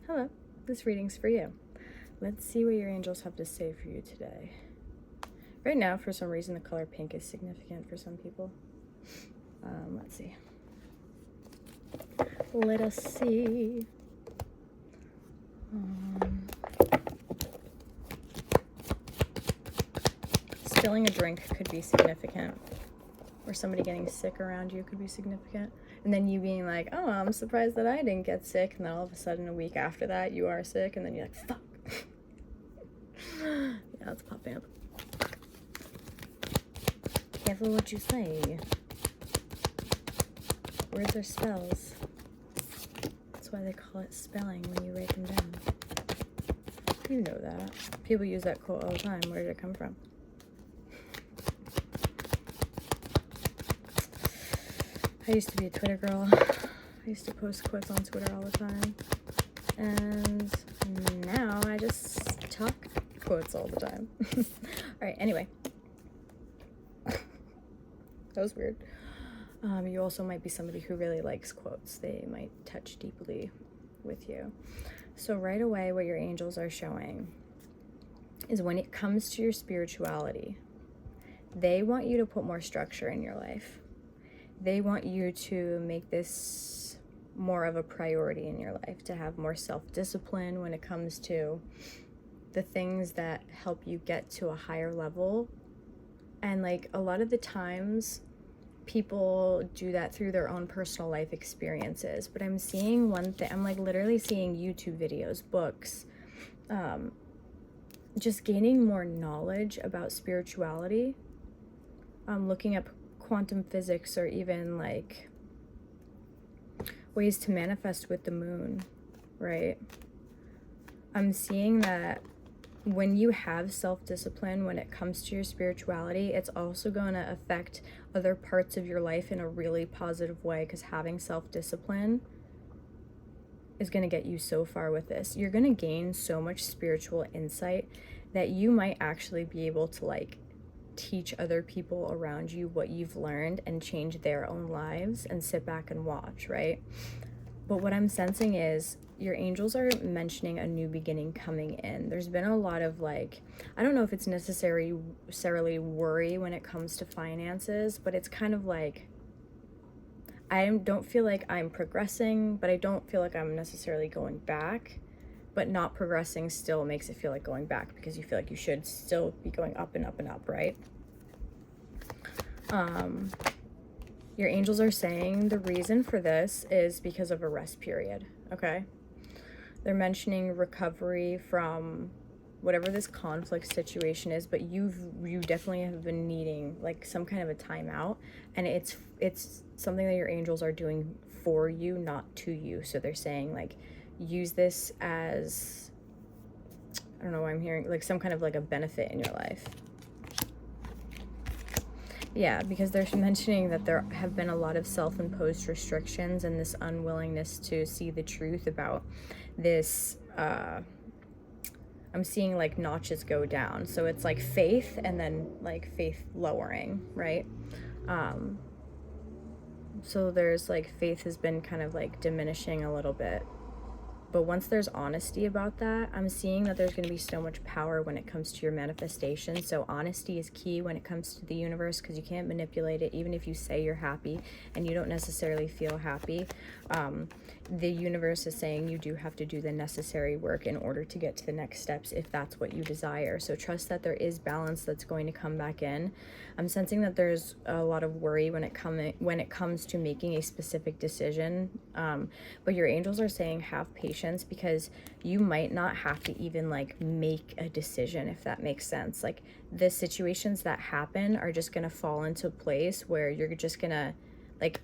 Hello, this reading's for you. Let's see what your angels have to say for you today. Right now, for some reason, the color pink is significant for some people. Let's see. Let us see. Spilling a drink could be significant. Or somebody getting sick around you could be significant. And then you being like, oh, I'm surprised that I didn't get sick. And then all of a sudden, a week after that, you are sick. And then you're like, fuck. Yeah, it's popping up. Careful what you say. Words are spells. That's why they call it spelling when you write them down. You know that. People use that quote all the time. Where did it come from? I used to be a Twitter girl. I used to post quotes on Twitter all the time. And now I just talk quotes all the time. Alright, anyway. That was weird. You also might be somebody who really likes quotes. They might touch deeply with you. So right away, what your angels are showing is when it comes to your spirituality, they want you to put more structure in your life. They want you to make this more of a priority in your life, to have more self-discipline when it comes to the things that help you get to a higher level. And like a lot of the times, people do that through their own personal life experiences. But I'm seeing one thing, I'm like literally seeing YouTube videos, books, just gaining more knowledge about spirituality, looking up quantum physics, or even like ways to manifest with the moon, right? I'm seeing that when you have self-discipline when it comes to your spirituality, it's also going to affect other parts of your life in a really positive way, because having self-discipline is going to get you so far with this. You're going to gain so much spiritual insight that you might actually be able to like teach other people around you what you've learned and change their own lives and sit back and watch, right? But what I'm sensing is your angels are mentioning a new beginning coming in. There's been a lot of like, I don't know if it's necessarily worry when it comes to finances, but it's kind of like, I don't feel like I'm progressing, but I don't feel like I'm necessarily going back. But not progressing still makes it feel like going back, because you feel like you should still be going up and up and up, right? Your angels are saying the reason for this is because of a rest period, okay? They're mentioning recovery from whatever this conflict situation is, but you definitely have been needing like some kind of a timeout, and it's something that your angels are doing for you, not to you. So they're saying like, use this as, I don't know why I'm hearing like some kind of like a benefit in your life. Yeah, because they're mentioning that there have been a lot of self-imposed restrictions and this unwillingness to see the truth about this. I'm seeing like notches go down. So it's like faith and then like faith lowering, right? So there's like faith has been kind of like diminishing a little bit. But once there's honesty about that, I'm seeing that there's going to be so much power when it comes to your manifestation. So honesty is key when it comes to the universe, because you can't manipulate it. Even if you say you're happy and you don't necessarily feel happy, the universe is saying you do have to do the necessary work in order to get to the next steps if that's what you desire. So trust that there is balance that's going to come back in. I'm sensing that there's a lot of worry when it comes to making a specific decision, but your angels are saying have patience, because you might not have to even like make a decision, if that makes sense. Like the situations that happen are just gonna fall into place where you're just gonna like,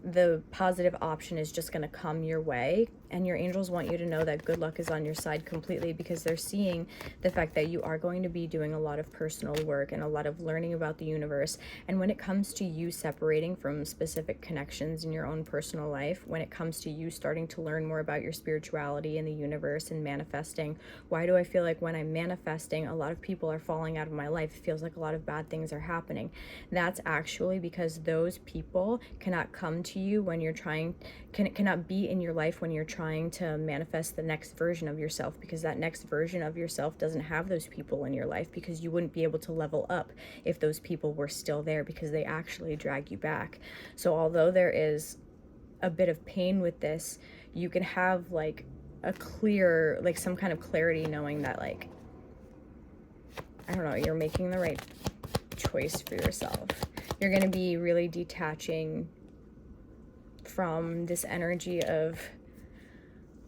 the positive option is just going to come your way. And your angels want you to know that good luck is on your side completely, because they're seeing the fact that you are going to be doing a lot of personal work and a lot of learning about the universe. And when it comes to you separating from specific connections in your own personal life, when it comes to you starting to learn more about your spirituality and the universe and manifesting, why do I feel like when I'm manifesting, a lot of people are falling out of my life? It feels like a lot of bad things are happening. That's actually because those people cannot come into you when you're trying, cannot be in your life when you're trying to manifest the next version of yourself, because that next version of yourself doesn't have those people in your life, because you wouldn't be able to level up if those people were still there, because they actually drag you back. So although there is a bit of pain with this, you can have like a clear, like some kind of clarity, knowing that, like, I don't know, you're making the right choice for yourself. You're going to be really detaching from this energy of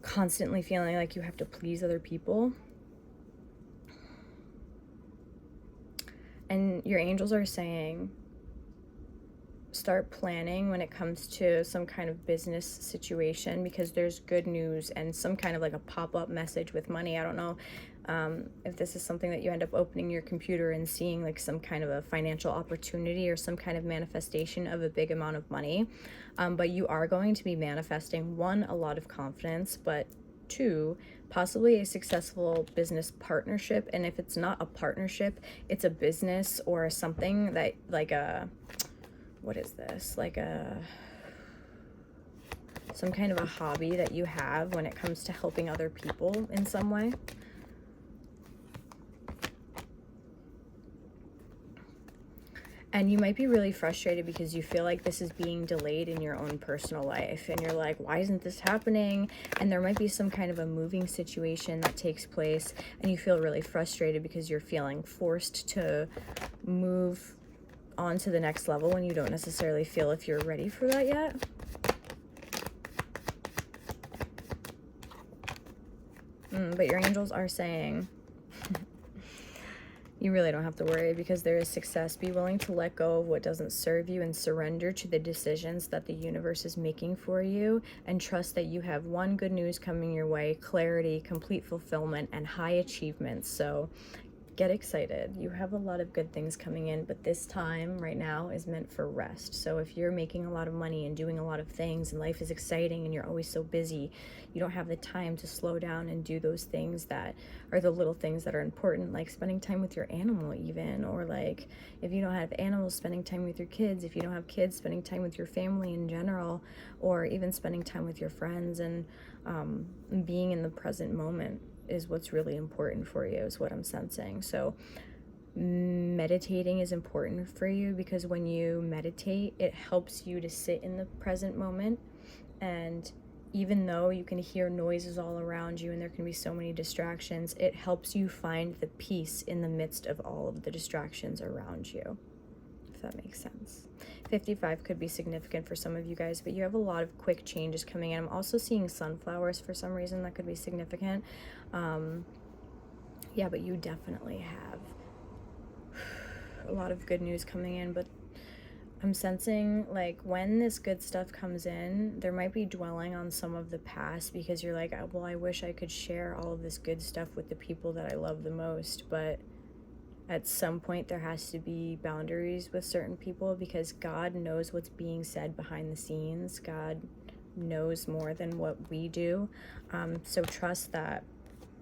constantly feeling like you have to please other people. And your angels are saying, start planning when it comes to some kind of business situation, because there's good news and some kind of like a pop-up message with money. I don't know if this is something that you end up opening your computer and seeing like some kind of a financial opportunity or some kind of manifestation of a big amount of money. But you are going to be manifesting, one, a lot of confidence, but two, possibly a successful business partnership. And if it's not a partnership, it's a business or something that, like a, what is this? Like some kind of a hobby that you have when it comes to helping other people in some way. And you might be really frustrated because you feel like this is being delayed in your own personal life. And you're like, why isn't this happening? And there might be some kind of a moving situation that takes place. And you feel really frustrated because you're feeling forced to move on to the next level when you don't necessarily feel if you're ready for that yet. But your angels are saying, you really don't have to worry, because there is success. Be willing to let go of what doesn't serve you and surrender to the decisions that the universe is making for you, and trust that you have one, good news coming your way, clarity, complete fulfillment, and high achievements. So get excited. You have a lot of good things coming in, but this time right now is meant for rest. So if you're making a lot of money and doing a lot of things and life is exciting and you're always so busy, you don't have the time to slow down and do those things that are the little things that are important, like spending time with your animal even, or like if you don't have animals, spending time with your kids. If you don't have kids, spending time with your family in general, or even spending time with your friends, and being in the present moment is what's really important for you, is what I'm sensing. So meditating is important for you, because when you meditate, it helps you to sit in the present moment. And even though you can hear noises all around you and there can be so many distractions, it helps you find the peace in the midst of all of the distractions around you, if that makes sense. 55 could be significant for some of you guys, but you have a lot of quick changes coming in. I'm also seeing sunflowers for some reason. That could be significant. Yeah, but you definitely have a lot of good news coming in. But I'm sensing, like, when this good stuff comes in, there might be dwelling on some of the past, because you're like, well, I wish I could share all of this good stuff with the people that I love the most. But at some point there has to be boundaries with certain people, because God knows what's being said behind the scenes. God knows more than what we do. So trust that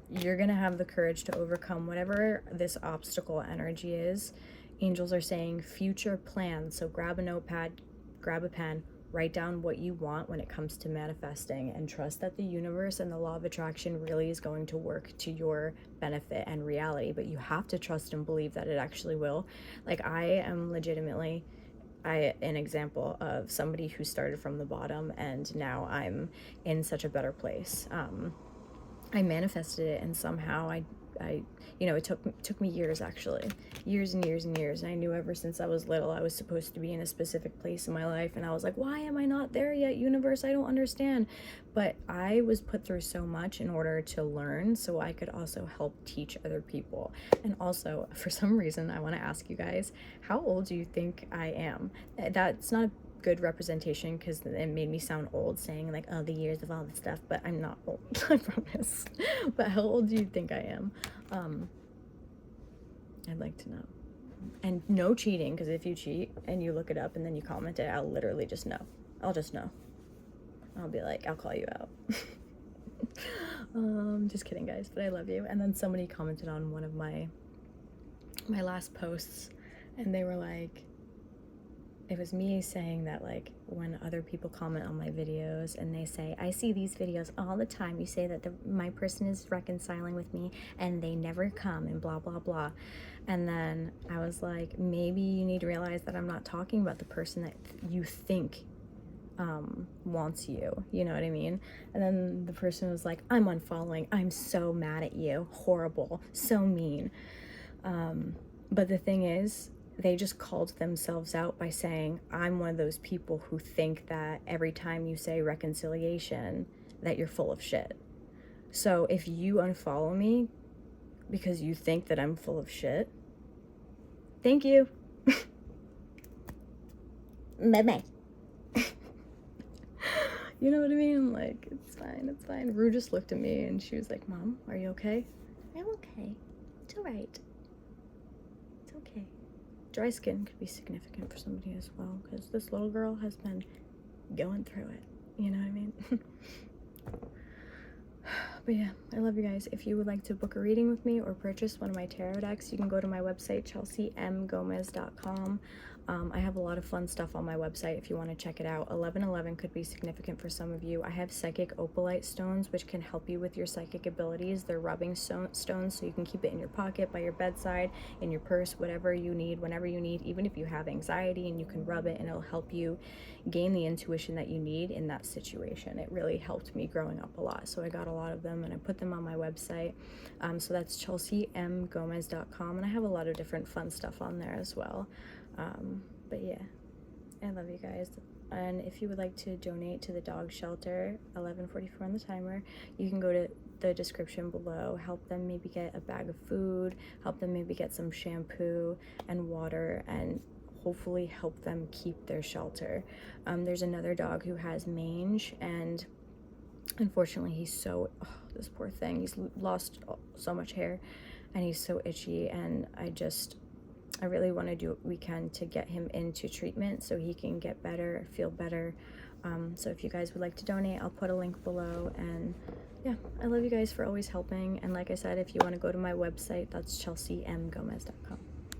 you're gonna have the courage to overcome whatever this obstacle energy is. Angels are saying future plans. So grab a notepad, grab a pen, write down what you want when it comes to manifesting, and trust that the universe and the law of attraction really is going to work to your benefit and reality. But you have to trust and believe that it actually will. Like, I am legitimately an example of somebody who started from the bottom, and now I'm in such a better place. I manifested it, and somehow I it took me years, actually, years and years and years. And I knew ever since I was little I was supposed to be in a specific place in my life, and I was like, why am I not there yet, universe? I don't understand. But I was put through so much in order to learn, so I could also help teach other people. And also, for some reason, I want to ask you guys, how old do you think I am? That's not a good representation, because it made me sound old saying like, oh, the years of all this stuff, but I'm not old. I promise. But how old do you think I am? I'd like to know. And no cheating, because if you cheat and you look it up and then you comment it, I'll literally just know. I'll just know. I'll be like, I'll call you out. Just kidding, guys, but I love you. And then somebody commented on one of my last posts, and they were like, it was me saying that, like, when other people comment on my videos and they say, I see these videos all the time, you say that my person is reconciling with me and they never come and blah blah blah. And then I was like, maybe you need to realize that I'm not talking about the person that you think wants you, you know what I mean? And then the person was like, I'm unfollowing, I'm so mad at you, horrible, so mean. But the thing is, they just called themselves out by saying, I'm one of those people who think that every time you say reconciliation, that you're full of shit. So if you unfollow me because you think that I'm full of shit, thank you. Bye-bye. You know what I mean? Like, it's fine, it's fine. Rue just looked at me and she was like, Mom, are you okay? I'm okay. It's all right. It's okay. Dry skin could be significant for somebody as well, because this little girl has been going through it. You know what I mean? But yeah, I love you guys. If you would like to book a reading with me or purchase one of my tarot decks, you can go to my website, chelseamgomez.com. I have a lot of fun stuff on my website if you want to check it out. 1111 could be significant for some of you. I have psychic opalite stones, which can help you with your psychic abilities. They're rubbing stones, so you can keep it in your pocket, by your bedside, in your purse, whatever you need, whenever you need, even if you have anxiety, and you can rub it and it'll help you gain the intuition that you need in that situation. It really helped me growing up a lot. So I got a lot of them and I put them on my website. So that's chelseamgomez.com, and I have a lot of different fun stuff on there as well. But yeah, I love you guys. And if you would like to donate to the dog shelter, 11:44 on the timer, you can go to the description below, help them maybe get a bag of food, help them maybe get some shampoo and water, and hopefully help them keep their shelter. There's another dog who has mange, and unfortunately he's so, this poor thing, he's lost so much hair and he's so itchy, and I really want to do what we can to get him into treatment so he can get better, feel better. So if you guys would like to donate, I'll put a link below. And yeah, I love you guys for always helping. And like I said, if you want to go to my website, that's chelseamgomez.com.